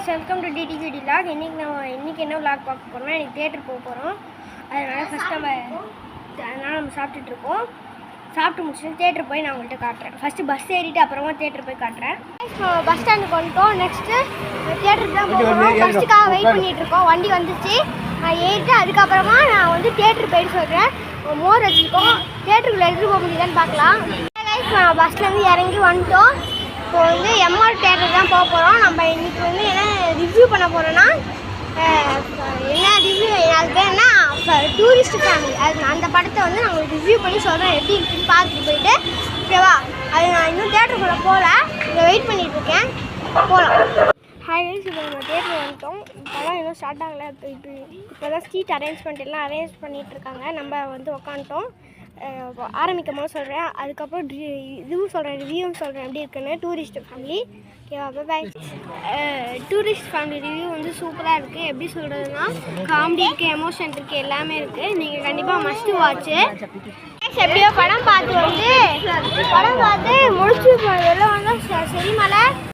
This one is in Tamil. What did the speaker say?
guys, welcome to DTVD vlog. இன்னைக்கு என்ன vlog பார்க்க போறோம்னா இன்னைக்கு தியேட்டர் போக போறோம். அதனால ஃபர்ஸ்ட் நம்ம சாப்பிட்டுட்டு இருக்கோம். சாப்பிட்டு முடிச்சிட்டு தியேட்டர் போய் நான் உங்களுக்கு காட்டுறேன். ஃபர்ஸ்ட் பஸ் ஏறிட்டு அப்புறமா தியேட்டர் போய் காட்டுறேன். பஸ் ஸ்டாண்டுக்கு வந்துட்டோம். நெக்ஸ்ட் தியேட்டருக்கு தான் போறோம். பஸ்ஸுக்காக வெயிட் பண்ணிட்டு இருக்கோம். வண்டி வந்துச்சு. நான் ஏறிட்டு அதுக்கப்புறமா நான் வந்து தியேட்டர் போயிட்டு சொல்கிறேன். மோர் வச்சுருக்கோம். தியேட்டருக்குள்ளே எடுத்துகிட்டு போக முடியுதான்னு பார்க்கலாம். நான் பஸ்லேருந்து இறங்கி வந்துட்டோம். இப்போ வந்து எம்ஆர் தியேட்டர் தான் போக போகிறோம். நம்ம இன்றைக்கி வந்து என்ன ரிவ்யூ பண்ண போகிறோன்னா என்ன ரிவ்யூ அது பேர்னா டூரிஸ்ட் ஃபேமிலி. அது அந்த படத்தை வந்து நாங்கள் ரிவ்யூ பண்ணி சொல்கிறோம் எப்படி இருக்குன்னு பார்த்துட்டு போயிட்டு ஓகேவா. அது நான் இன்னும் தியேட்டருக்குள்ளே போகல, இங்கே வெயிட் பண்ணிகிட்ருக்கேன். போகலாம். ஹாய் கைஸ், இப்போ நம்ம தியேட்டர் வந்துட்டோம். இப்போதான் இன்னும் ஸ்டார்ட் ஆகலை. இப்போ தான் சீட் அரேஞ்ச்மெண்ட் எல்லாம் அரேஞ்ச் பண்ணிகிட்ருக்காங்க. நம்ம வந்து உக்காந்துட்டோம். ஆரம்பிக்கும் போது சொல்கிறேன், அதுக்கப்புறம் இதுவும் சொல்கிறேன், ரிவ்யூவும் சொல்கிறேன் எப்படி இருக்குன்னு. டூரிஸ்ட் ஃபேமிலி ஓகேவா. பாய். டூரிஸ்ட் ஃபேமிலி ரிவ்யூ வந்து சூப்பராக இருக்குது. எப்படி சொல்கிறதுனா காமெடி இருக்குது, எமோஷன் இருக்குது, எல்லாமே இருக்குது. நீங்கள் கண்டிப்பாக மஸ்ட் வாட்ச்சு. எப்படியோ படம் பார்த்து முடிச்சு எல்லாம் வந்து செரிமலை